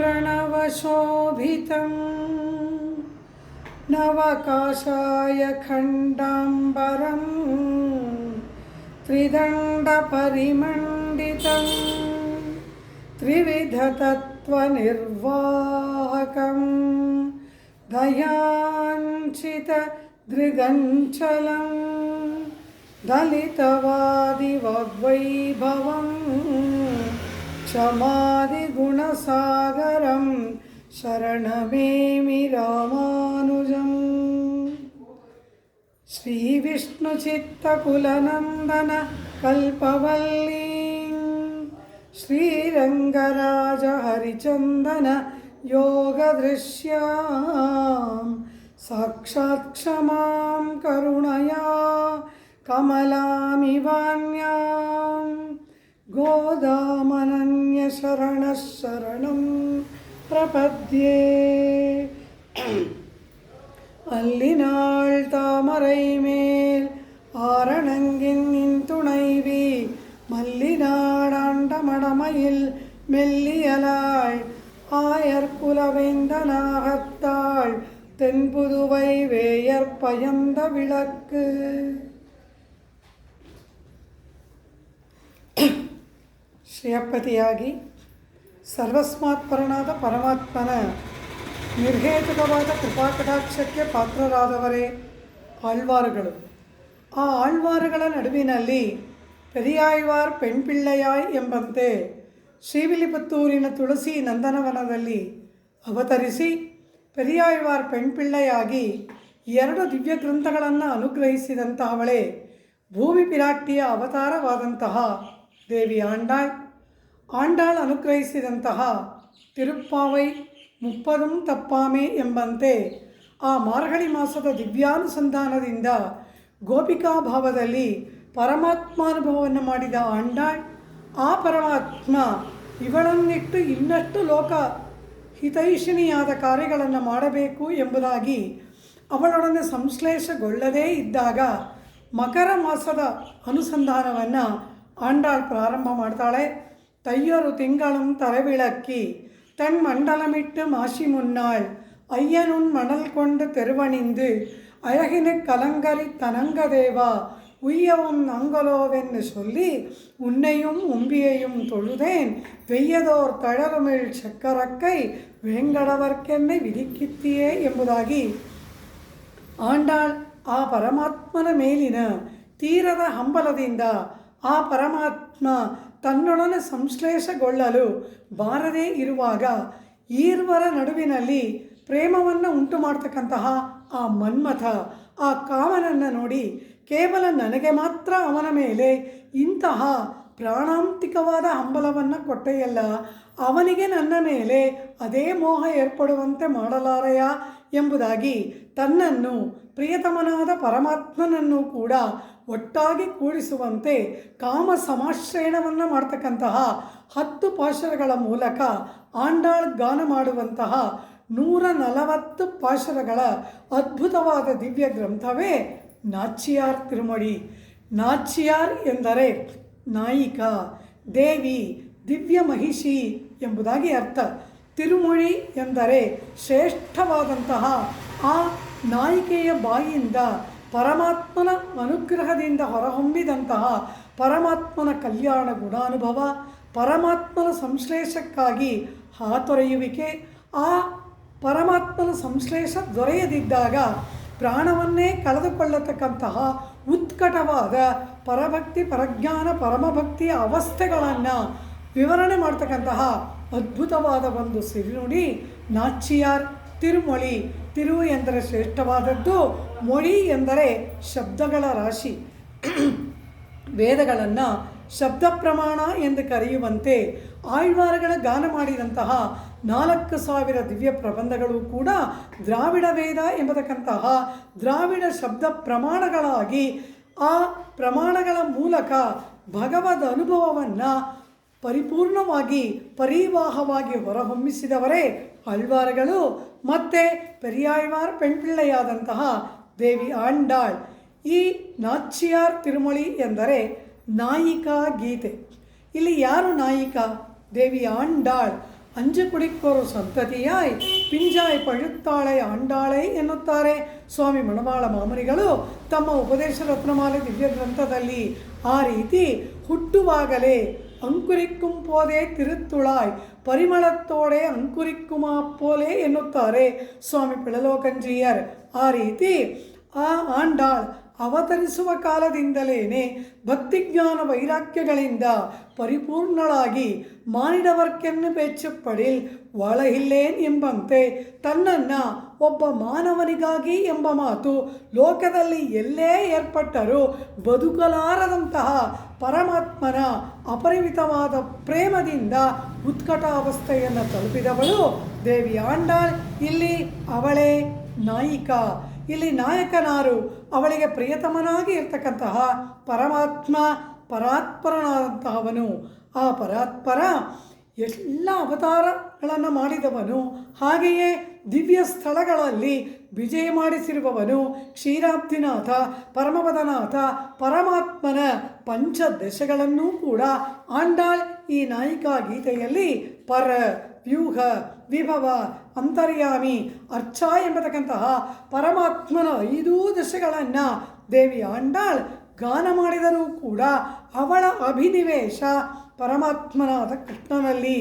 अर्णवशोभितं नवकाषायखण्डाम्बरं त्रिदण्डपरिमण्डितं त्रिविधतत्त्वनिर्वाहकं दयाञ्चितदृगञ्चलं दलितवादिवाग्वैभवं क्षमादिगुणसागरं शरणमेमि रामानुजम्। श्रीविष्णुचित्तकुलनन्दन कल्पवल्लीं श्रीरङ्गराज हरिचन्दन योगदृश्यां साक्षात् क्षमां करुणया कमलामिवान्यां गोदामनन्यशरणः शरणं प्रपद्ये। அல்லினாள் தாமரை மேல் ஆரணங்கின் துணைவி மல்லினாடாண்ட மடமையில் மெல்லியலாள் ஆயர்குலவேந்தனாகத்தாள் தென்புதுவை வேயற்பயந்த விளக்கு. ಶ್ರೇಯಪತಿಯಾಗಿ ಸರ್ವಸ್ಮಾತ್ಪರನಾದ ಪರಮಾತ್ಮನ ನಿರ್ಹೇತುಕವಾದ ಕೃಪಾಕಟಾಕ್ಷಕ್ಕೆ ಪಾತ್ರರಾದವರೇ ಆಳ್ವಾರುಗಳು. ಆ ಆಳ್ವಾರುಗಳ ನಡುವಿನಲ್ಲಿ ಪೆರಿಯಾಳ್ವಾರ್ ಪೆಣ್ಪಿಳ್ಳೆಯಾಯ್ ಎಂಬಂತೆ ಶ್ರೀವಿಲ್ಲಿಪುತ್ತೂರಿನ ತುಳಸಿ ನಂದನವನದಲ್ಲಿ ಅವತರಿಸಿ ಪೆರಿಯಾಳ್ವಾರ್ ಪೆಣ್ಪಿಳ್ಳೆಯಾಗಿ 2 ದಿವ್ಯ ಗ್ರಂಥಗಳನ್ನು ಅನುಗ್ರಹಿಸಿದಂತಹವಳೇ ಭೂಮಿ ಪಿರಾಟ್ಟಿಯ ಅವತಾರವಾದಂತಹ ದೇವಿ ಆಂಡಾಳ್. ಆಂಡಾಳ್ ಅನುಗ್ರಹಿಸಿದಂತಹ ತಿರುಪ್ಪಾವೈ 30 ತಪ್ಪಾಮೆ ಎಂಬಂತೆ ಆ ಮಾರ್ಗಳಿ ಮಾಸದ ದಿವ್ಯಾನುಸಂಧಾನದಿಂದ ಗೋಪಿಕಾಭಾವದಲ್ಲಿ ಪರಮಾತ್ಮಾನುಭವವನ್ನು ಮಾಡಿದ ಆಂಡಾಳ್ ಆ ಪರಮಾತ್ಮ ಇವಳನ್ನಿಟ್ಟು ಇನ್ನಷ್ಟು ಲೋಕ ಹಿತೈಷಿಣಿಯಾದ ಕಾರ್ಯಗಳನ್ನು ಮಾಡಬೇಕು ಎಂಬುದಾಗಿ ಅವಳೊಡನೆ ಸಂಶ್ಲೇಷಗೊಳ್ಳದೇ ಇದ್ದಾಗ ಮಕರ ಮಾಸದ ಅನುಸಂಧಾನವನ್ನು ಆಂಡಾಳ್ ಪ್ರಾರಂಭ ಮಾಡ್ತಾಳೆ. ತಯ್ಯೊರು ತಿಂಗಳಂ ತರವಿಳಕ್ಕಿ தன் மண்டலமிட்டு மாசி முன்னாள் ஐயனுன் மணல் கொண்டு தெருவணிந்து அழகின கலங்கரி தனங்கதேவா உய்யவும் நங்கலோவென்று சொல்லி உன்னையும் உம்பியையும் தொழுதேன் வெய்யதோர் தழலுமிழ் ಚಕ್ಕರಕ್ಕೈ ವೆಂಗಡವರ್ಕೆನ್ನೆ ವಿಧಿಕಿತ್ತಿಯೇ ಎಂಬುದಾಗಿ ಆಂಡಾಳ್ ಆ ಪರಮಾತ್ಮನ ಮೇಲಿನ ತೀರದ ಹಂಬಲದಿಂದ ಆ ಪರಮಾತ್ಮ ತನ್ನೊಡನೆ ಸಂಶ್ಲೇಷಗೊಳ್ಳಲು ಬಾರದೇ ಇರುವಾಗ ಈರ್ವರ ನಡುವಿನಲ್ಲಿ ಪ್ರೇಮವನ್ನು ಉಂಟು ಮಾಡ್ತಕ್ಕಂತಹ ಆ ಮನ್ಮಥ ಆ ಕಾಮನನ್ನು ನೋಡಿ ಕೇವಲ ನನಗೆ ಮಾತ್ರ ಅವನ ಮೇಲೆ ಇಂತಹ ಪ್ರಾಣಾಂತಿಕವಾದ ಹಂಬಲವನ್ನು ಕೊಟ್ಟೆಯಲ್ಲ, ಅವನಿಗೆ ನನ್ನ ಮೇಲೆ ಅದೇ ಮೋಹ ಏರ್ಪಡುವಂತೆ ಮಾಡಲಾರೆಯ ಎಂಬುದಾಗಿ ತನ್ನನ್ನು ಪ್ರಿಯತಮನಾದ ಪರಮಾತ್ಮನನ್ನು ಕೂಡ ಒಟ್ಟಾಗಿ ಕೂಡಿಸುವಂತೆ ಕಾಮ ಸಮಾಶ್ರಯಣವನ್ನು ಮಾಡ್ತಕ್ಕಂತಹ 10 ಪಾಶರಗಳ ಮೂಲಕ ಆಂಡಾಳ್ ಗಾನ ಮಾಡುವಂತಹ 140 ಪಾಶರಗಳ ಅದ್ಭುತವಾದ ದಿವ್ಯ ಗ್ರಂಥವೇ ನಾಚ್ಯಾರ್ ತಿರುಮೊಳಿ. ನಾಚ್ಯಾರ್ ಎಂದರೆ ನಾಯಿಕ, ದೇವಿ, ದಿವ್ಯ ಮಹಿಷಿ ಎಂಬುದಾಗಿ ಅರ್ಥ. ತಿರುಮೊಳಿ ಎಂದರೆ ಶ್ರೇಷ್ಠವಾದಂತಹ ಆ ನಾಯಿಕೆಯ ಬಾಯಿಯಿಂದ ಪರಮಾತ್ಮನ ಅನುಗ್ರಹದಿಂದ ಹೊರಹೊಮ್ಮಿದಂತಹ ಪರಮಾತ್ಮನ ಕಲ್ಯಾಣ ಗುಣಾನುಭವ, ಪರಮಾತ್ಮನ ಸಂಶ್ಲೇಷಕ್ಕಾಗಿ ಹಾತೊರೆಯುವಿಕೆ, ಆ ಪರಮಾತ್ಮನ ಸಂಶ್ಲೇಷ ದೊರೆಯದಿದ್ದಾಗ ಪ್ರಾಣವನ್ನೇ ಕಳೆದುಕೊಳ್ಳತಕ್ಕಂತಹ ಉತ್ಕಟವಾದ ಪರಭಕ್ತಿ, ಪರಜ್ಞಾನ, ಪರಮಭಕ್ತಿಯ ಅವಸ್ಥೆಗಳನ್ನು ವಿವರಣೆ ಮಾಡ್ತಕ್ಕಂತಹ ಅದ್ಭುತವಾದ ಒಂದು ಸಿರಿನುಡಿ ನಾಚ್ಯಾರ್ ತಿರುಮೊಳಿ. ತಿರು ಎಂದರೆ ಶ್ರೇಷ್ಠವಾದದ್ದು, ಮೊಳಿ ಎಂದರೆ ಶಬ್ದಗಳ ರಾಶಿ. ವೇದಗಳನ್ನು ಶಬ್ದ ಪ್ರಮಾಣ ಎಂದು ಕರೆಯುವಂತೆ ಆಳ್ವಾರಗಳ ಗಾನ ಮಾಡಿದಂತಹ 4000 ದಿವ್ಯ ಪ್ರಬಂಧಗಳು ಕೂಡ ದ್ರಾವಿಡ ವೇದ ಎಂಬತಕ್ಕಂತಹ ದ್ರಾವಿಡ ಶಬ್ದ ಪ್ರಮಾಣಗಳಾಗಿ ಆ ಪ್ರಮಾಣಗಳ ಮೂಲಕ ಭಗವದ್ ಅನುಭವವನ್ನು ಪರಿಪೂರ್ಣವಾಗಿ ಪರಿವಾಹವಾಗಿ ಹೊರಹೊಮ್ಮಿಸಿದವರೇ ಆಳ್ವಾರಗಳು. ಮತ್ತು ಪೆರಿಯಾಳ್ವಾರ್ ಪೆಣ್ಪಿಳ್ಳೆಯಾದಂತಹ ದೇವಿ ಆಂಡಾಳ್. ಈ ನಾಚ್ಯಾರ್ ತಿರುಮೊಳಿ ಎಂದರೆ ನಾಯಿಕಾ ಗೀತೆ. ಇಲ್ಲಿ ಯಾರು ನಾಯಿಕ? ದೇವಿ ಆಂಡಾಳ್. அஞ்சு குடிக்கொரு ಸಂತತಿಯಾಯ್ ಪಿಂಜಾಯ್ ಪഴുತ್ತಾಳೆ ಆಂಡಾಳೆ ಎನ್ನುತ್ತಾರೆ ಸ್ವಾಮಿ ಮಣವಾಳ ಮಾಮನಿಗಳು ತಮ್ಮ ಉಪದೇಶ ರತ್ನಮಾಲೆ ದಿವ್ಯ ಗ್ರಂಥದಲ್ಲಿ. ಆ ರೀತಿ ಹುಟ್ಟುವಾಗಲೇ ಅಂಕುರಿಕ್ಕುಂ ಪೋದೆ ತಿರುತ್ತುಳಾಯ್ ಪರಿಮಳತ್ತೋಡೆ ಅಂಕುರಿಕ್ಕುಮಾ ಪೋಲೆ ಎನ್ನುತ್ತಾರೆ ಸ್ವಾಮಿ ಪಿಳಲೋಕಂಜಿಯರ್. ಆ ರೀತಿ ಆ ಆಂಡಾಳ್ ಅವತರಿಸುವ ಕಾಲದಿಂದಲೇ ಭಕ್ತಿಜ್ಞಾನ ವೈರಾಗ್ಯಗಳಿಂದ ಪರಿಪೂರ್ಣಳಾಗಿ ಮಾನಿಡವರ್ಕೆನ್ನು ಬೆಚ್ಚುಪಡಿಲ್ ಒಳಹಿಲ್ಲೇನ್ ಎಂಬಂತೆ ತನ್ನನ್ನು ಒಬ್ಬ ಮಾನವನಿಗಾಗಿ ಎಂಬ ಮಾತು ಲೋಕದಲ್ಲಿ ಎಲ್ಲೇ ಏರ್ಪಟ್ಟರೂ ಬದುಕಲಾರದಂತಹ ಪರಮಾತ್ಮನ ಅಪರಿಮಿತವಾದ ಪ್ರೇಮದಿಂದ ಉತ್ಕಟಾವಸ್ಥೆಯನ್ನು ತಲುಪಿದವಳು ದೇವಿ ಆಂಡಾಳ್. ಇಲ್ಲಿ ಅವಳೇ ನಾಯಿಕ. ಇಲ್ಲಿ ನಾಯಕನಾರು ಅವಳಿಗೆ ಪ್ರಿಯತಮನಾಗಿ ಇರ್ತಕ್ಕಂತಹ ಪರಮಾತ್ಮ, ಪರಾತ್ಪರನಾದಂತಹವನು. ಆ ಪರಾತ್ಪರ ಎಲ್ಲ ಅವತಾರಗಳನ್ನು ಮಾಡಿದವನು. ಹಾಗೆಯೇ ದಿವ್ಯ ಸ್ಥಳಗಳಲ್ಲಿ ವಿಜಯ ಮಾಡಿಸಿರುವವನು. ಕ್ಷೀರಾಬ್ಧಿನಾಥ, ಪರಮಪದನಾಥ ಪರಮಾತ್ಮನ ಪಂಚದಶಗಳನ್ನೂ ಕೂಡ ಆಂಡಾಳ್ ಈ ನಾಯಿಕಾ ಗೀತೆಯಲ್ಲಿ ಪರ, ವ್ಯೂಹ, ವಿಭವ, ಅಂತರ್ಯಾಮಿ, ಅರ್ಚ ಎಂಬತಕ್ಕಂತಹ ಪರಮಾತ್ಮನ 5 ದಶಗಳನ್ನು ದೇವಿ ಆಂಡಾಳ್ ಗಾನ ಮಾಡಿದರೂ ಕೂಡ ಅವಳ ಅಭಿನಿವೇಶ ಪರಮಾತ್ಮನಾದ ಕೃಷ್ಣನಲ್ಲಿ.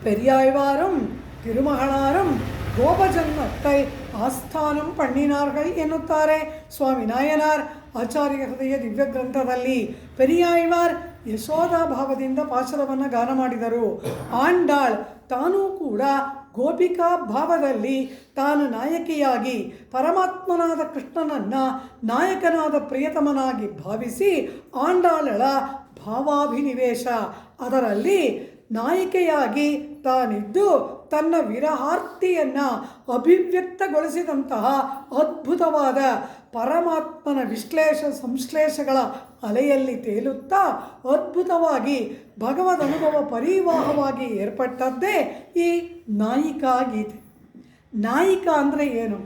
ಪೆರಿಯಾಯ್ವಾರಂ ತಿರುಮಹಳಾರಂ ಗೋಪಜನ್ಮತ್ತೈ ಆಸ್ಥಾನಂ ಪಣ್ಣಿನಾರ್ಗಳ್ ಎನ್ನುತ್ತಾರೆ ಸ್ವಾಮಿ ನಾಯನಾರ್ ಆಚಾರ್ಯ ಹೃದಯ ದಿವ್ಯ ಗ್ರಂಥದಲ್ಲಿ. ಪೆರಿಯಾಯ್ವಾರ್ ಯಶೋಧಾ ಭಾವದಿಂದ ಪಾಶರವನ್ನು ಗಾನ ಮಾಡಿದರು. ಆಂಡಾಳ್ ತಾನೂ ಕೂಡ ಗೋಪಿಕಾ ಭಾವದಲ್ಲಿ ತಾನು ನಾಯಕಿಯಾಗಿ ಪರಮಾತ್ಮನಾದ ಕೃಷ್ಣನನ್ನು ನಾಯಕನಾದ ಪ್ರಿಯತಮನಾಗಿ ಭಾವಿಸಿ ಆಂಡಾಳಳ ಭಾವಾಭಿನಿವೇಶ ಅದರಲ್ಲಿ ನಾಯಿಕೆಯಾಗಿ ತಾನಿದ್ದು ತನ್ನ ವಿರಹಾರ್ತಿಯನ್ನು ಅಭಿವ್ಯಕ್ತಗೊಳಿಸಿದಂತಹ ಅದ್ಭುತವಾದ ಪರಮಾತ್ಮನ ವಿಶ್ಲೇಷ ಸಂಶ್ಲೇಷಗಳ ಅಲೆಯಲ್ಲಿ ತೇಲುತ್ತಾ ಅದ್ಭುತವಾಗಿ ಭಗವದ್ ಅನುಭವ ಪರಿವಾಹವಾಗಿ ಏರ್ಪಟ್ಟದ್ದೇ ಈ ನಾಯಿಕಾ ಗೀತೆ. ನಾಯಿಕ ಅಂದರೆ ಏನು?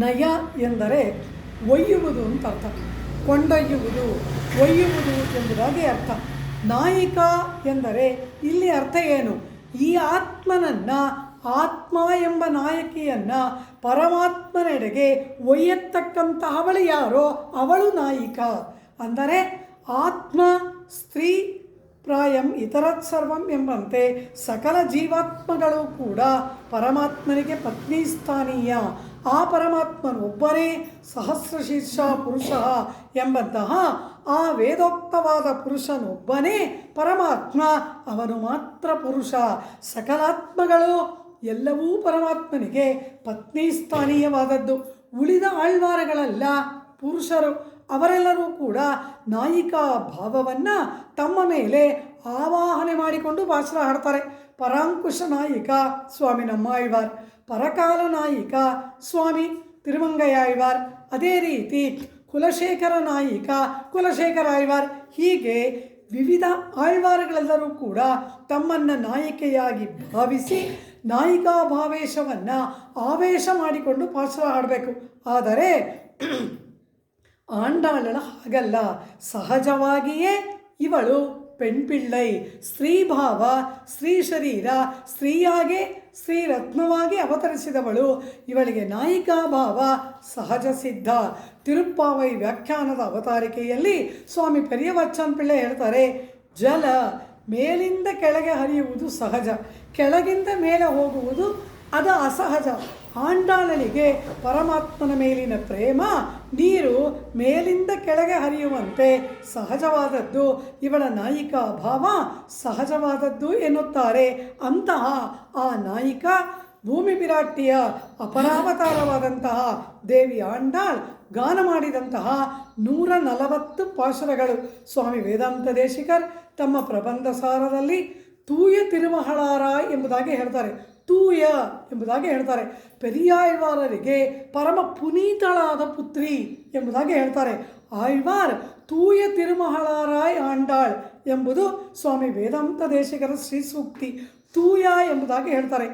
ನಯ ಎಂದರೆ ಒಯ್ಯುವುದು ಅಂತ ಅರ್ಥ. ಕೊಂಡೊಯ್ಯುವುದು, ಒಯ್ಯುವುದು ಎಂಬುದಾಗಿ ಅರ್ಥ. ನಾಯಿಕ ಎಂದರೆ ಇಲ್ಲಿ ಅರ್ಥ ಏನು? ಈ ಆತ್ಮನನ್ನು, ಆತ್ಮ ಎಂಬ ನಾಯಕಿಯನ್ನು ಪರಮಾತ್ಮನೆಡೆಗೆ ಒಯ್ಯತಕ್ಕಂತಹವಳು ಯಾರೋ ಅವಳು ನಾಯಿಕ. ಅಂದರೆ ಆತ್ಮ ಸ್ತ್ರೀ ಪ್ರಾಯಂ ಇತರತ್ ಸರ್ವಂ ಎಂಬಂತೆ ಸಕಲ ಜೀವಾತ್ಮಗಳು ಕೂಡ ಪರಮಾತ್ಮನಿಗೆ ಪತ್ನಿ ಸ್ಥಾನೀಯ. ಆ ಪರಮಾತ್ಮನೊಬ್ಬನೇ ಸಹಸ್ರಶೀರ್ಷ ಪುರುಷ ಎಂಬಂತಹ ಆ ವೇದೋಕ್ತವಾದ ಪುರುಷನೊಬ್ಬನೇ ಪರಮಾತ್ಮ. ಅವನು ಮಾತ್ರ ಪುರುಷ. ಸಕಲಾತ್ಮಗಳು ಎಲ್ಲವೂ ಪರಮಾತ್ಮನಿಗೆ ಪತ್ನಿ ಸ್ಥಾನೀಯವಾದದ್ದು. ಉಳಿದ ಆಳ್ವಾರಗಳೆಲ್ಲ ಪುರುಷರು. ಅವರೆಲ್ಲರೂ ಕೂಡ ನಾಯಿಕಾ ಭಾವವನ್ನು ತಮ್ಮ ಮೇಲೆ ಆವಾಹನೆ ಮಾಡಿಕೊಂಡು ಭಾಷಣ ಹಾಡ್ತಾರೆ. ಪರಾಂಕುಶ ನಾಯಿಕ ಸ್ವಾಮಿ ನಮ್ಮಾಳ್ವಾರ್, ಪರಕಾಲ ನಾಯಿಕ ಸ್ವಾಮಿ ತಿರುಮಂಗಯಾಳ್ವಾರ್, ಅದೇ ರೀತಿ ಕುಲಶೇಖರ ನಾಯಿಕ ಕುಲಶೇಖರ ಆಳ್ವಾರ್. ಹೀಗೆ ವಿವಿಧ ಆಳ್ವಾರಗಳೆಲ್ಲರೂ ಕೂಡ ತಮ್ಮನ್ನು ನಾಯಿಕೆಯಾಗಿ ಭಾವಿಸಿ ನಾಯಿಕಾ ಭಾವೇಶವನ್ನು ಆವೇಶ ಮಾಡಿಕೊಂಡು ಪಾಶ್ರ ಹಾಡಬೇಕು. ಆದರೆ ಆಂಡಾಳಳ ಹಾಗಲ್ಲ. ಸಹಜವಾಗಿಯೇ ಇವಳು ಪೆಣ್ಪಿಳ್ಳೈ, ಸ್ತ್ರೀಭಾವ, ಸ್ತ್ರೀ ಶರೀರ, ಸ್ತ್ರೀಯಾಗೆ ಶ್ರೀರತ್ನವಾಗಿ ಅವತರಿಸಿದವಳು. ಇವಳಿಗೆ ನಾಯಿಕಾ ಭಾವ ಸಹಜ ಸಿದ್ಧ. ತಿರುಪ್ಪಾವೈ ವ್ಯಾಖ್ಯಾನದ ಅವತಾರಿಕೆಯಲ್ಲಿ ಸ್ವಾಮಿ ಪೆರಿಯವಚ್ಚನ್ ಪಿಳ್ಳೆ ಹೇಳ್ತಾರೆ, ಜಲ ಮೇಲಿಂದ ಕೆಳಗೆ ಹರಿಯುವುದು ಸಹಜ, ಕೆಳಗಿಂದ ಮೇಲೆ ಹೋಗುವುದು ಅದು ಅಸಹಜ. ಆಂಡಾಳನಿಗೆ ಪರಮಾತ್ಮನ ಮೇಲಿನ ಪ್ರೇಮ ನೀರು ಮೇಲಿಂದ ಕೆಳಗೆ ಹರಿಯುವಂತೆ ಸಹಜವಾದದ್ದು. ಇವಳ ನಾಯಿಕಾ ಭಾವ ಸಹಜವಾದದ್ದು ಎನ್ನುತ್ತಾರೆ. ಅಂತಹ ಆ ನಾಯಿಕ ಭೂಮಿ ವಿರಾಟ್ಟಿಯ ಅಪರಾವತಾರವಾದಂತಹ ದೇವಿ ಆಂಡಾಳ್ ಗಾನ ಮಾಡಿದಂತಹ 140 ಪಾಶುರಗಳು ಸ್ವಾಮಿ ವೇದಾಂತ ದೇಶಿಕರ್ ತಮ್ಮ ಪ್ರಬಂಧ ಸಾರದಲ್ಲಿ ತೂಯ ತಿರುಮಹಳಾರ ಎಂಬುದಾಗಿ ಹೇಳ್ತಾರೆ. ತೂಯ ಎಂಬುದಾಗಿ ಹೇಳ್ತಾರೆ. ಪೆರಿಯಾಳ್ವಾರರಿಗೆ ಪರಮ ಪುನೀತಳಾದ ಪುತ್ರಿ ಎಂಬುದಾಗಿ ಹೇಳ್ತಾರೆ. ಆಳ್ವಾರ್ ತೂಯ ತಿರುಮಹಳಾರಾಯ್ ಆಂಡಾಳ್ ಎಂಬುದು ಸ್ವಾಮಿ ವೇದಾಂತ ದೇಶಿಕರ ಶ್ರೀ ಸೂಕ್ತಿ. ತೂಯ ಎಂಬುದಾಗಿ ಹೇಳ್ತಾರೆ.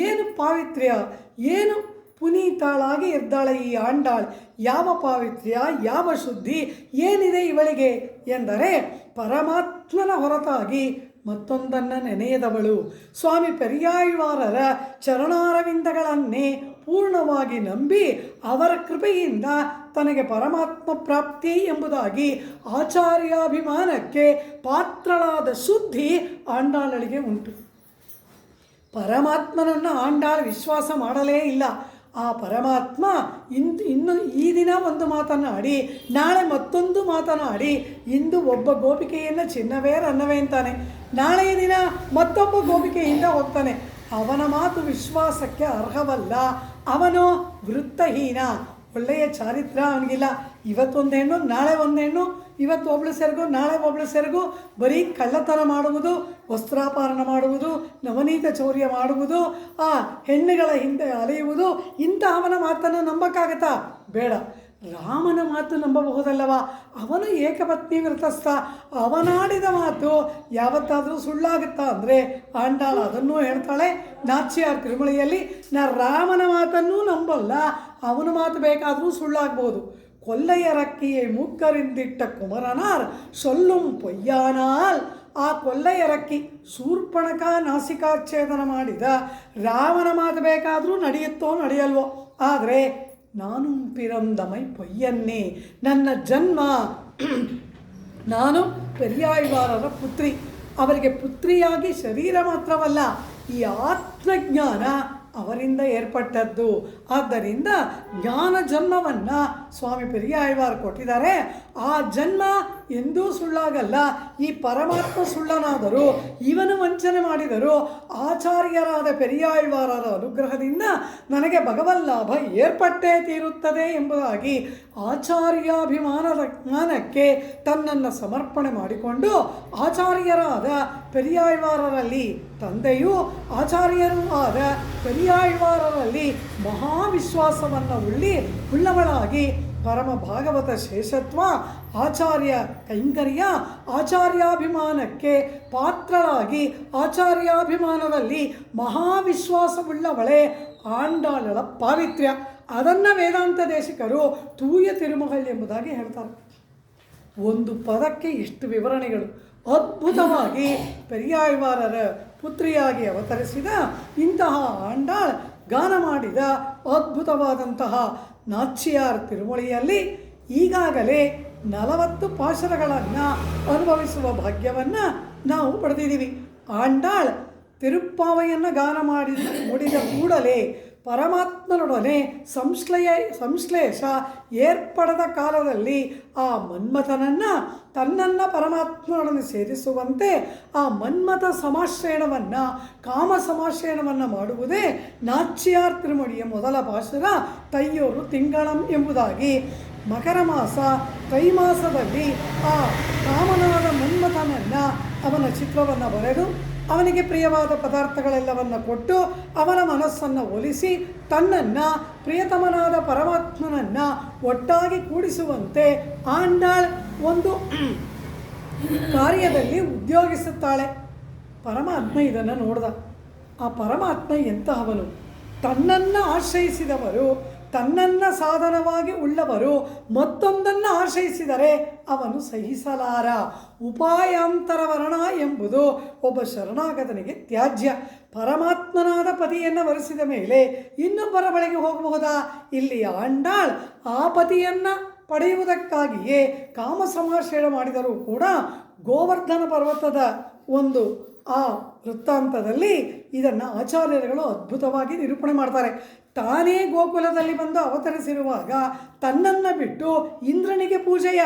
ಏನು ಪಾವಿತ್ರ್ಯ, ಏನು ಪುನೀತಳಾಗಿ ಇದ್ದಾಳೆ ಈ ಆಂಡಾಳ್, ಯಾವ ಪಾವಿತ್ರ್ಯ, ಯಾವ ಶುದ್ಧಿ ಏನಿದೆ ಇವಳಿಗೆ ಎಂದರೆ ಪರಮಾತ್ಮನ ಹೊರತಾಗಿ ಮತ್ತೊಂದನ್ನು ನೆನೆಯದವಳು. ಸ್ವಾಮಿ ಪೆರಿಯಾಳ್ವಾರರ ಚರಣಾರವಿಂದಗಳನ್ನೇ ಪೂರ್ಣವಾಗಿ ನಂಬಿ ಅವರ ಕೃಪೆಯಿಂದ ತನಗೆ ಪರಮಾತ್ಮ ಪ್ರಾಪ್ತಿ ಎಂಬುದಾಗಿ ಆಚಾರ್ಯಾಭಿಮಾನಕ್ಕೆ ಪಾತ್ರಳಾದ ಶುದ್ಧಿ ಆಂಡಾಳಳಿಗೆ ಉಂಟು. ಪರಮಾತ್ಮನನ್ನು ಆಂಡಾಳು ವಿಶ್ವಾಸ ಮಾಡಲೇ ಇಲ್ಲ. ಆ ಪರಮಾತ್ಮ ಇನ್ನು ಈ ದಿನ ಒಂದು ಮಾತನಾಡಿ ನಾಳೆ ಮತ್ತೊಂದು ಮಾತನಾಡಿ, ಇಂದು ಒಬ್ಬ ಗೋಪಿಕೆಯನ್ನು ಚಿನ್ನವೇ ರನ್ನವೇ ಅಂತಾನೆ, ನಾಳೆಯ ದಿನ ಮತ್ತೊಬ್ಬ ಗೋಪಿಕೆಯಿಂದ ಹೋಗ್ತಾನೆ. ಅವನ ಮಾತು ವಿಶ್ವಾಸಕ್ಕೆ ಅರ್ಹವಲ್ಲ. ಅವನು ವೃತ್ತಹೀನ, ಒಳ್ಳೆಯ ಚಾರಿತ್ರ ಅವನಿಗಿಲ್ಲ. ಇವತ್ತೊಂದು ಹೆಣ್ಣು ನಾಳೆ ಒಂದು ಹೆಣ್ಣು, ಇವತ್ತು ಒಬ್ಳು ಸೆರಗು ನಾಳೆ ಒಬ್ಳು ಸೆರಗು, ಬರೀ ಕಳ್ಳತನ ಮಾಡುವುದು, ವಸ್ತ್ರಾಪಹರಣ ಮಾಡುವುದು, ನವನೀತ ಚೌರ್ಯ ಮಾಡುವುದು, ಆ ಹೆಣ್ಣುಗಳ ಹಿಂದೆ ಅಲೆಯುವುದು, ಇಂಥ ಅವನ ಮಾತನ್ನು ನಂಬಕ್ಕಾಗತ್ತಾ? ಬೇಡ. ರಾಮನ ಮಾತು ನಂಬಬಹುದಲ್ಲವ? ಅವನು ಏಕಪತ್ನಿ ವ್ರತಸ್ಥ. ಅವನಾಡಿದ ಮಾತು ಯಾವತ್ತಾದರೂ ಸುಳ್ಳಾಗುತ್ತಾ ಅಂದರೆ ಆಂಡಾಳ ಅದನ್ನೂ ಹೇಳ್ತಾಳೆ ನಾಚ್ಯಾರ್ ತಿರುಮಳೆಯಲ್ಲಿ, ನಾ ರಾಮನ ಮಾತನ್ನೂ ನಂಬಲ್ಲ, ಅವನ ಮಾತು ಬೇಕಾದರೂ ಸುಳ್ಳಾಗ್ಬೋದು. ಕೊಲ್ಲೆಯರಕ್ಕಿಯೇ ಮೂಕ್ಕರಿಂದಿಟ್ಟ ಕುಮರನಾರ್ ಸೊಲ್ಲುಂ ಪೊಯ್ಯಾನಾಲ್. ಆ ಕೊಲ್ಲೆಯರಕ್ಕಿ ಶೂರ್ಪಣಕ ನಾಸಿಕಾಚ್ಛೇದನ ಮಾಡಿದ ರಾಮನ ಮಾತು ಬೇಕಾದರೂ ನಡೆಯುತ್ತೋ ನಡೆಯಲ್ವೋ, ಆದರೆ ನಾನು ಪಿರಂದಮೈ ಪೊಯ್ಯನ್ನೇ, ನನ್ನ ಜನ್ಮ, ನಾನು ಪೆರಿಯಾಳ್ವಾರರ ಪುತ್ರಿ. ಅವರಿಗೆ ಪುತ್ರಿಯಾಗಿ ಶರೀರ ಮಾತ್ರವಲ್ಲ, ಈ ಆತ್ಮಜ್ಞಾನ ಅವರಿಂದ ಏರ್ಪಟ್ಟದ್ದು. ಆದ್ದರಿಂದ ಜ್ಞಾನ ಜನ್ಮವನ್ನು ಸ್ವಾಮಿ ಪೆರಿಯಾಳ್ವಾರ್ ಕೊಟ್ಟಿದ್ದಾರೆ. ಆ ಜನ್ಮ ಎಂದೂ ಸುಳ್ಳಾಗಲ್ಲ. ಈ ಪರಮಾತ್ಮ ಸುಳ್ಳನಾದರೂ ಇವನು ವಂಚನೆ ಮಾಡಿದರೂ ಆಚಾರ್ಯರಾದ ಪೆರಿಯಾಳ್ವಾರರ ಅನುಗ್ರಹದಿಂದ ನನಗೆ ಭಗವಲ್ಲಾಭ ಏರ್ಪಟ್ಟೇ ತೀರುತ್ತದೆ ಎಂಬುದಾಗಿ ಆಚಾರ್ಯಾಭಿಮಾನದ ಜ್ಞಾನಕ್ಕೆ ತನ್ನನ್ನು ಸಮರ್ಪಣೆ ಮಾಡಿಕೊಂಡು ಆಚಾರ್ಯರಾದ ಪೆರಿಯಾಳ್ವಾರರಲ್ಲಿ ತಂದೆಯೂ ಆಚಾರ್ಯರೂ ಆದ ಪೆರಿಯಾಳ್ವಾರರಲ್ಲಿ ಮಹಾವಿಶ್ವಾಸವನ್ನು ಉಳ್ಳವಳಾಗಿ ಪರಮ ಭಾಗವತ ಶೇಷತ್ವ, ಆಚಾರ್ಯ ಕೈಂಕರ್ಯ, ಆಚಾರ್ಯಾಭಿಮಾನಕ್ಕೆ ಪಾತ್ರಳಾಗಿ ಆಚಾರ್ಯಾಭಿಮಾನದಲ್ಲಿ ಮಹಾವಿಶ್ವಾಸವುಳ್ಳವಳೇ ಆಂಡಾಳಳ ಪಾವಿತ್ರ್ಯ. ಅದನ್ನು ವೇದಾಂತ ದೇಶಿಕರು ತೂಯ ತಿರುಮಹಳ್ಳಿ ಎಂಬುದಾಗಿ ಹೇಳ್ತಾರೆ. ಒಂದು ಪದಕ್ಕೆ ಇಷ್ಟು ವಿವರಣೆಗಳು. ಅದ್ಭುತವಾಗಿ ಪೆರಿಯಾಳ್ವಾರರ ಪುತ್ರಿಯಾಗಿ ಅವತರಿಸಿದ ಇಂತಹ ಆಂಡಾಳ್ ಗಾನ ಮಾಡಿದ ಅದ್ಭುತವಾದಂತಹ ನಾಚ್ಯಾರ್ ತಿರುಮಳಿಯಲ್ಲಿ ಈಗಾಗಲೇ 40 ಪಾಶರಗಳನ್ನು ಅನುಭವಿಸುವ ಭಾಗ್ಯವನ್ನು ನಾವು ಪಡೆದಿದ್ದೀವಿ. ಆಂಡಾಳ್ ತಿರುಪ್ಪಾವೆಯನ್ನು ಗಾನ ನೋಡಿದ ಕೂಡಲೇ ಪರಮಾತ್ಮನೊಡನೆ ಸಂಶ್ಲೇಷ ಏರ್ಪಡದ ಕಾಲದಲ್ಲಿ ಆ ಮನ್ಮಥನನ್ನು ತನ್ನನ್ನು ಪರಮಾತ್ಮನೊಡನೆ ಸೇರಿಸುವಂತೆ ಆ ಮನ್ಮಥ ಸಮಾಶ್ರಯಣವನ್ನು, ಕಾಮ ಸಮಾಶ್ರಯಣವನ್ನು ಮಾಡುವುದೇ ನಾಚ್ಯಾರ್ ತಿರುಮಳಿಯ ಮೊದಲ ಪಾಶರ ತಯ್ಯೂರು ತಿಂಗಳಂ ಎಂಬುದಾಗಿ. ಮಕರ ಮಾಸ ತ್ರೈಮಾಸದಲ್ಲಿ ಆ ಕಾಮನಾದ ಮನ್ಮಥನನ್ನು ಅವನ ಚಿತ್ರವನ್ನು ಬರೆದು ಅವನಿಗೆ ಪ್ರಿಯವಾದ ಪದಾರ್ಥಗಳೆಲ್ಲವನ್ನು ಕೊಟ್ಟು ಅವನ ಮನಸ್ಸನ್ನು ಒಲಿಸಿ ತನ್ನನ್ನು ಪ್ರಿಯತಮನಾದ ಪರಮಾತ್ಮನನ್ನು ಒಟ್ಟಾಗಿ ಕೂಡಿಸುವಂತೆ ಆಂಡಾಳ್ ಒಂದು ಕಾರ್ಯದಲ್ಲಿ ಉದ್ಯೋಗಿಸುತ್ತಾಳೆ. ಪರಮಾತ್ಮ ಇದನ್ನು ನೋಡ್ದ. ಆ ಪರಮಾತ್ಮ ಎಂತಹವನು? ತನ್ನನ್ನು ಆಶ್ರಯಿಸಿದವರು, ತನ್ನನ್ನು ಸಾಧನವಾಗಿ ಉಳ್ಳವರು ಮತ್ತೊಂದನ್ನು ಆಶ್ರಯಿಸಿದರೆ ಅವನು ಸಹಿಸಲಾರ. ಉಪಾಯಾಂತರ ವರ್ಣ ಎಂಬುದು ಒಬ್ಬ ಶರಣಾಗತನಿಗೆ ತ್ಯಾಜ್ಯ. ಪರಮಾತ್ಮನಾದ ಪತಿಯನ್ನು ವರಿಸಿದ ಮೇಲೆ ಇನ್ನೊಬ್ಬರ ಬಳಿಗೆ ಹೋಗಬಹುದಾ? ಇಲ್ಲಿ ಆಂಡಾಳ್ ಆ ಪತಿಯನ್ನು ಪಡೆಯುವುದಕ್ಕಾಗಿಯೇ ಕಾಮ ಸಮಾಶ್ರಯ ಮಾಡಿದರೂ ಕೂಡ ಗೋವರ್ಧನ ಪರ್ವತದ ಒಂದು ಆ ವೃತ್ತಾಂತದಲ್ಲಿ ಇದನ್ನು ಆಚಾರ್ಯರುಗಳು ಅದ್ಭುತವಾಗಿ ನಿರೂಪಣೆ ಮಾಡ್ತಾರೆ. ತಾನೇ ಗೋಕುಲದಲ್ಲಿ ಬಂದು ಅವತರಿಸಿರುವಾಗ ತನ್ನನ್ನು ಬಿಟ್ಟು ಇಂದ್ರನಿಗೆ ಪೂಜೆಯ,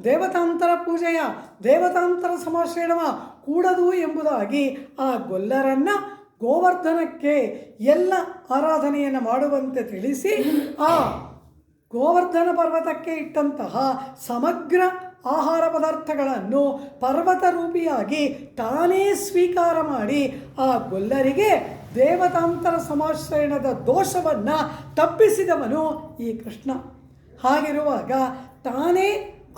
ದೇವತಾಂತರ ಪೂಜೆಯ, ದೇವತಾಂತರ ಸಮಾಶ್ರಯಣವ ಕೂಡದು ಎಂಬುದಾಗಿ ಆ ಗೊಲ್ಲರನ್ನು ಗೋವರ್ಧನಕ್ಕೆ ಎಲ್ಲ ಆರಾಧನೆಯನ್ನು ಮಾಡುವಂತೆ ತಿಳಿಸಿ ಆ ಗೋವರ್ಧನ ಪರ್ವತಕ್ಕೆ ಇಟ್ಟಂತಹ ಸಮಗ್ರ ಆಹಾರ ಪದಾರ್ಥಗಳನ್ನು ಪರ್ವತ ರೂಪಿಯಾಗಿ ತಾನೇ ಸ್ವೀಕಾರ ಮಾಡಿ ಆ ಗೊಲ್ಲರಿಗೆ ದೇವತಾಂತರ ಸಮಾಶ್ರಯಣದ ದೋಷವನ್ನು ತಪ್ಪಿಸಿದವನು ಈ ಕೃಷ್ಣ. ಹಾಗಿರುವಾಗ ತಾನೇ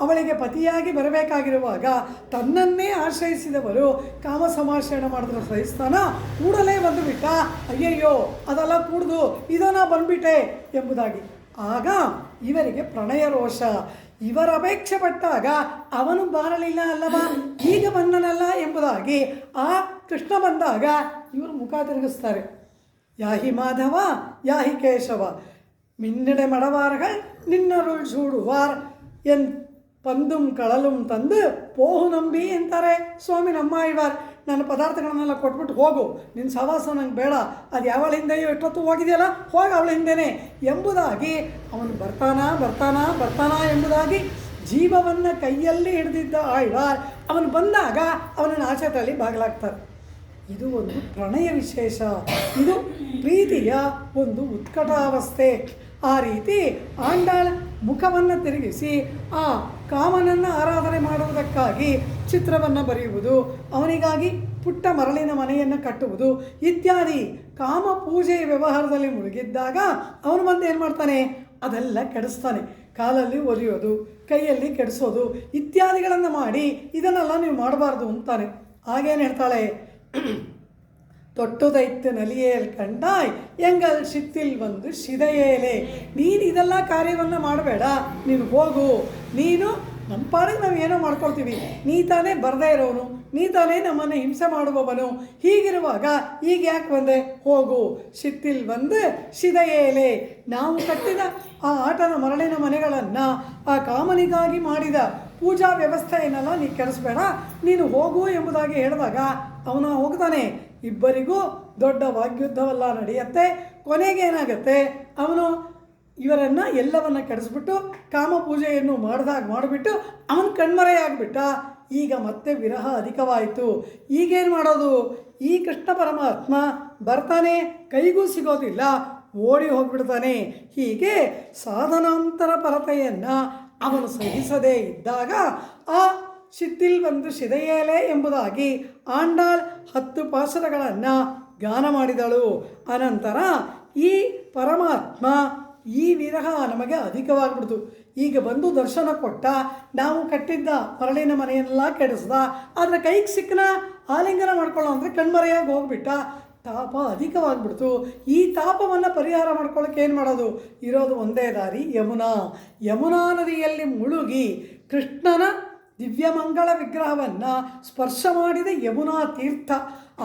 ಅವಳಿಗೆ ಪತಿಯಾಗಿ ಬರಬೇಕಾಗಿರುವಾಗ ತನ್ನನ್ನೇ ಆಶ್ರಯಿಸಿದವರು ಕಾಮ ಸಮಾಶ್ರಯಣ ಮಾಡಿದ್ರೆ ಸಹಿಸ್ತಾನ? ಕೂಡಲೇ ಬಂದುಬಿಟ್ಟ, ಅಯ್ಯಯ್ಯೋ ಅದೆಲ್ಲ ಕೂಡ್ದು ಇದನ್ನು ಬಂದ್ಬಿಟ್ಟೆ ಎಂಬುದಾಗಿ. ಆಗ ಇವರಿಗೆ ಪ್ರಣಯ ರೋಷ. ಇವರ ಅಪೇಕ್ಷೆ ಪಟ್ಟಾಗ ಅವನು ಬಾರಲಿಲ್ಲ ಅಲ್ಲವಾ, ಈಗ ಬಂದನಲ್ಲ ಎಂಬುದಾಗಿ ಆ ಕೃಷ್ಣ ಬಂದಾಗ ಇವರು ಮುಖ ತಿರುಗಿಸ್ತಾರೆ. ಯಾಹಿ ಮಾಧವ ಯಾಹಿ ಕೇಶವ மின்னிட மடவார்கள் நின்னருள் சூடுவார் என் ಪಂದುಂ ಕಳಲುಂ ತಂದು ಪೋಹು ನಂಬಿ ಅಂತಾರೆ ಸ್ವಾಮಿ ನಮ್ಮಾಳ್ವಾರ್. ನನ್ನ ಪದಾರ್ಥಗಳನ್ನೆಲ್ಲ ಕೊಟ್ಬಿಟ್ಟು ಹೋಗು, ನಿನ್ನ ಸವಾಸ ನಂಗೆ ಬೇಡ, ಅದು ಯಾವಳ ಹಿಂದೆಯೋ ಎಷ್ಟೊತ್ತು ಹೋಗಿದೆಯಲ್ಲ ಹೋಗಿ ಅವಳ ಹಿಂದೆಯೇ ಎಂಬುದಾಗಿ ಅವನು ಬರ್ತಾನಾ ಎಂಬುದಾಗಿ ಜೀವವನ್ನು ಕೈಯಲ್ಲಿ ಹಿಡಿದಿದ್ದ ಆಳ್ವಾರ್ ಅವನು ಬಂದಾಗ ಅವನನ್ನು ಆಚೆ ತಳ್ಳಿ ಬಾಗಿಲಾಗ್ತಾರೆ. ಇದು ಒಂದು ಪ್ರಣಯ ವಿಶೇಷ, ಇದು ಪ್ರೀತಿಯ ಒಂದು ಉತ್ಕಟಾವಸ್ಥೆ. ಆ ರೀತಿ ಆಂಡಾಳ ಮುಖವನ್ನು ತಿರುಗಿಸಿ ಆ ಕಾಮನನ್ನು ಆರಾಧನೆ ಮಾಡುವುದಕ್ಕಾಗಿ ಚಿತ್ರವನ್ನು ಬರೆಯುವುದು, ಅವನಿಗಾಗಿ ಪುಟ್ಟ ಮರಳಿನ ಮನೆಯನ್ನು ಕಟ್ಟುವುದು ಇತ್ಯಾದಿ ಕಾಮ ಪೂಜೆಯ ವ್ಯವಹಾರದಲ್ಲಿ ಮುಳುಗಿದ್ದಾಗ ಅವನು ಬಂದು ಏನು ಮಾಡ್ತಾನೆ, ಅದೆಲ್ಲ ಕೆಡಿಸ್ತಾನೆ. ಕಾಲಲ್ಲಿ ಒರೆಯೋದು, ಕೈಯಲ್ಲಿ ಕೆಡಿಸೋದು ಇತ್ಯಾದಿಗಳನ್ನು ಮಾಡಿ ಇದನ್ನೆಲ್ಲ ನೀವು ಮಾಡಬಾರ್ದು ಅಂತಾನೆ. ಆಗೇನು ಹೇಳ್ತಾಳೆ, ತೊಟ್ಟುದೈತ್ತು ನಲಿಯೇಲ್ ಕಂಡಾಯ್ ಎಂಗಲ್ ಶಿತ್ತಿಲ್ ಒಂದು ಶಿದೆಯೇಲೆ. ನೀನು ಇದೆಲ್ಲ ಕಾರ್ಯವನ್ನು ಮಾಡಬೇಡ, ನೀನು ಹೋಗು, ನೀನು ನಮ್ಮ ಪಾಡಿಗೆ ನಾವು ಏನೋ ಮಾಡ್ಕೊಳ್ತೀವಿ, ನೀ ತಾನೇ ಬರದೇ ಇರೋನು, ನೀ ತಾನೇ ನಮ್ಮನ್ನು ಹಿಂಸೆ ಮಾಡುವವನು, ಹೀಗಿರುವಾಗ ಈಗ ಯಾಕೆ ಬಂದೆ, ಹೋಗು. ಶಿತ್ತಿಲ್ ಒಂದು ಶಿದೆಯೇಲೆ. ನಾವು ಕಟ್ಟಿದ ಆ ಆಟದ ಮರಳಿನ ಮನೆಗಳನ್ನು, ಆ ಕಾಮನಿಗಾಗಿ ಮಾಡಿದ ಪೂಜಾ ವ್ಯವಸ್ಥೆಯನ್ನೆಲ್ಲ ನೀ ಕೆಡಿಸ್ಬೇಡ, ನೀನು ಹೋಗು ಎಂಬುದಾಗಿ ಹೇಳಿದಾಗ ಅವನು ಹೋಗ್ತಾನೆ. ಇಬ್ಬರಿಗೂ ದೊಡ್ಡ ವಾಗ್ಯುದ್ಧವೆಲ್ಲ ನಡೆಯುತ್ತೆ. ಕೊನೆಗೇನಾಗುತ್ತೆ, ಅವನು ಇವರನ್ನು ಎಲ್ಲವನ್ನು ಕೆಡಿಸ್ಬಿಟ್ಟು ಕಾಮ ಪೂಜೆಯನ್ನು ಮಾಡಿಬಿಟ್ಟು ಅವನು ಕಣ್ಮರೆಯಾಗ್ಬಿಟ್ಟ. ಈಗ ಮತ್ತೆ ವಿರಹ ಅಧಿಕವಾಯಿತು. ಈಗೇನು ಮಾಡೋದು, ಈ ಕೃಷ್ಣ ಪರಮಾತ್ಮ ಬರ್ತಾನೆ, ಕೈಗೂ ಸಿಗೋದಿಲ್ಲ, ಓಡಿ ಹೋಗ್ಬಿಡ್ತಾನೆ. ಹೀಗೆ ಸಾಧನಾಂತರ ಪರತೆಯನ್ನು ಅವನು ಸಹಿಸದೇ ಇದ್ದಾಗ ಆ ಶಿತ್ತಿಲ್ ಒಂದು ಶಿದೆಯೇಲೆ ಎಂಬುದಾಗಿ ಆಂಡಾಳ್ 10 ಪಾಶರಗಳನ್ನು ಗಾನ ಮಾಡಿದಳು. ಅನಂತರ ಈ ಪರಮಾತ್ಮ ಈ ವಿರಹ ನಮಗೆ ಅಧಿಕವಾಗಿಬಿಡ್ತು. ಈಗ ಬಂದು ದರ್ಶನ ಕೊಟ್ಟ, ನಾವು ಕಟ್ಟಿದ್ದ ಮರಳಿನ ಮನೆಯೆಲ್ಲ ಕೆಡಿಸ್ದ, ಆದರೆ ಕೈಗೆ ಸಿಕ್ಕನ ಆಲಿಂಗನ ಮಾಡ್ಕೊಳ್ಳೋ ಅಂದರೆ ಕಣ್ಮರೆಯಾಗಿ ಹೋಗ್ಬಿಟ್ಟ. ತಾಪ ಅಧಿಕವಾಗಿಬಿಡ್ತು. ಈ ತಾಪವನ್ನು ಪರಿಹಾರ ಮಾಡ್ಕೊಳ್ಳೋಕೆ ಏನು ಮಾಡೋದು, ಇರೋದು ಒಂದೇ ದಾರಿ, ಯಮುನಾ ನದಿಯಲ್ಲಿ ಮುಳುಗಿ ಕೃಷ್ಣನ ದಿವ್ಯಮಂಗಳ ವಿಗ್ರಹವನ್ನು ಸ್ಪರ್ಶ ಮಾಡಿದ ಯಮುನಾ ತೀರ್ಥ,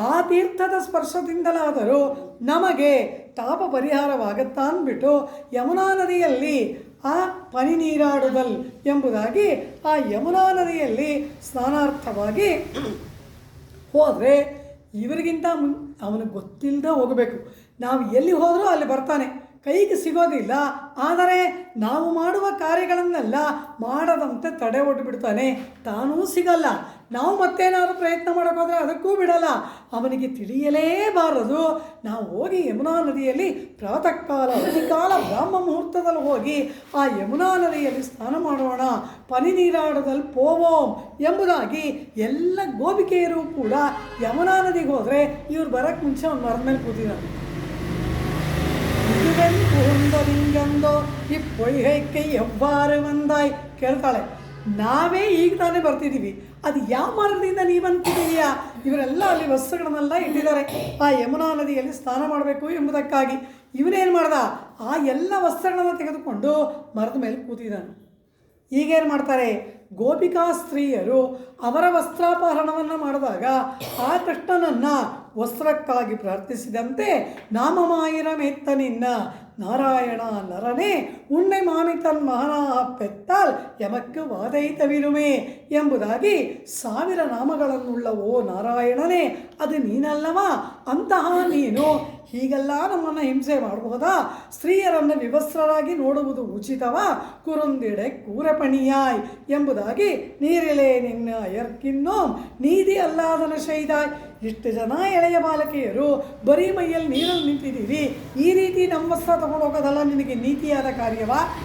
ಆ ತೀರ್ಥದ ಸ್ಪರ್ಶದಿಂದಲಾದರೂ ನಮಗೆ ತಾಪ ಪರಿಹಾರವಾಗುತ್ತಾ ಅಂದ್ಬಿಟ್ಟು ಯಮುನಾ ನದಿಯಲ್ಲಿ ಆ ಪನಿ ನೀರಾಡುದಲ್ ಎಂಬುದಾಗಿ ಆ ಯಮುನಾ ನದಿಯಲ್ಲಿ ಸ್ನಾನಾರ್ಥವಾಗಿ ಹೋದರೆ ಇವರಿಗಿಂತ ಅವನಿಗೆ ಗೊತ್ತಿಲ್ಲದೆ ಹೋಗಬೇಕು. ನಾವು ಎಲ್ಲಿ ಹೋದರೂ ಅಲ್ಲಿ ಬರ್ತಾನೆ, ಕೈಗೆ ಸಿಗೋದಿಲ್ಲ. ಆದರೆ ನಾವು ಮಾಡುವ ಕಾರ್ಯಗಳನ್ನೆಲ್ಲ ಮಾಡದಂತೆ ತಡೆ ಒಡ್ಬಿಡ್ತಾನೆ, ತಾನೂ ಸಿಗಲ್ಲ. ನಾವು ಮತ್ತೇನಾದರೂ ಪ್ರಯತ್ನ ಮಾಡೋಕ್ಕೋದ್ರೆ ಅದಕ್ಕೂ ಬಿಡಲ್ಲ. ಅವನಿಗೆ ತಿಳಿಯಲೇಬಾರದು. ನಾವು ಹೋಗಿ ಯಮುನಾ ನದಿಯಲ್ಲಿ ಪ್ರಾತಃ ಕಾಲ ಅಧಿಕಾಲ ಬ್ರಾಹ್ಮ ಮುಹೂರ್ತದಲ್ಲಿ ಹೋಗಿ ಆ ಯಮುನಾ ನದಿಯಲ್ಲಿ ಸ್ನಾನ ಮಾಡೋಣ, ಪನಿ ನೀರಾಡೋದಲ್ಲಿ ಪೋವೋಂ ಎಂಬುದಾಗಿ ಎಲ್ಲ ಗೋಪಿಕೆಯರು ಕೂಡ ಯಮುನಾ ನದಿಗೆ ಹೋದರೆ ಇವ್ರು ಬರೋಕ್ಕೆ ಮುಂಚೆ ಒಂದು ಮರದ ಮೇಲೆ ಕೂತಿದ್ದಾರೆ. புகுந்ததிங்கந்தோ இப்பொய்கைக்கு எவ்வாறு வந்தாய் ಕೇಳ್ತಾಳೆ. ನಾವೇ ಈಗ ತಾನೇ ಬರ್ತಿದ್ದೀವಿ, ಅದು ಯಾವ ಮಾರ್ಗದಿಂದ ನೀವು ಅಂತಿದ್ದೀಯಾ? ಇವರೆಲ್ಲ ಅಲ್ಲಿ ವಸ್ತ್ರಗಳನ್ನೆಲ್ಲ ಇಟ್ಟಿದ್ದಾರೆ ಆ ಯಮುನಾ ನದಿಯಲ್ಲಿ ಸ್ನಾನ ಮಾಡಬೇಕು ಎಂಬುದಕ್ಕಾಗಿ. ಇವನೇನು ಮಾಡ್ದ, ಆ ಎಲ್ಲ ವಸ್ತ್ರಗಳನ್ನು ತೆಗೆದುಕೊಂಡು ಮರದ ಮೇಲೆ ಕೂತಿದ್ದಾನೆ. ಈಗೇನು ಮಾಡ್ತಾರೆ, ಗೋಪಿಕಾ ಸ್ತ್ರೀಯರು ಅವರ ವಸ್ತ್ರಾಪಹರಣವನ್ನು ಮಾಡಿದಾಗ ಆ ಕೃಷ್ಣನನ್ನು ವಸ್ತ್ರಕ್ಕಾಗಿ ಪ್ರಾರ್ಥಿಸಿದಂತೆ ನಾಮಮಾಯಿರಮೆತ್ತ ನಿನ್ನ ನಾರಾಯಣ ನರನೇ ಉಣ್ಣೆ ಮಾಮಿತನ್ ಮಹನಾ ಪೆತ್ತಾಲ್ ಯಮಕ್ಕೆ ವಾದೈತವಿರುಮೆ ಎಂಬುದಾಗಿ 1000 ನಾಮಗಳನ್ನುಳ್ಳ ಓ ನಾರಾಯಣನೇ, ಅದು ನೀನಲ್ಲವಾ? ಅಂತಹ ನೀನು ಹೀಗೆಲ್ಲ ನಮ್ಮನ್ನು ಹಿಂಸೆ ಮಾಡಬಹುದಾ? ಸ್ತ್ರೀಯರನ್ನು ವಿವಸ್ತ್ರರಾಗಿ ನೋಡುವುದು ಉಚಿತವಾ? ಕುರುಂದಿಡೆ ಕೂರಪಣಿಯಾಯ್ ಎಂಬುದಾಗಿ ನೀರಿಲೆ ನಿನ್ನ ಅಯರ್ಕಿನ್ನೋಂ ನೀತಿ ಅಲ್ಲಾದನ ಶೈದಾಯ್. ಇಷ್ಟು ಜನ ಎಳೆಯ ಬಾಲಕಿಯರು ಬರೀ ಮೈಯಲ್ಲಿ ನೀರಲ್ಲಿ ನಿಂತಿದ್ದೀವಿ, ಈ ರೀತಿ ನಮ್ಮ ವಸ್ತ್ರ ತಗೊಂಡು ಹೋಗೋದಲ್ಲ ನಿನಗೆ ನೀತಿಯಾದ ಕಾರ್ಯವಾ?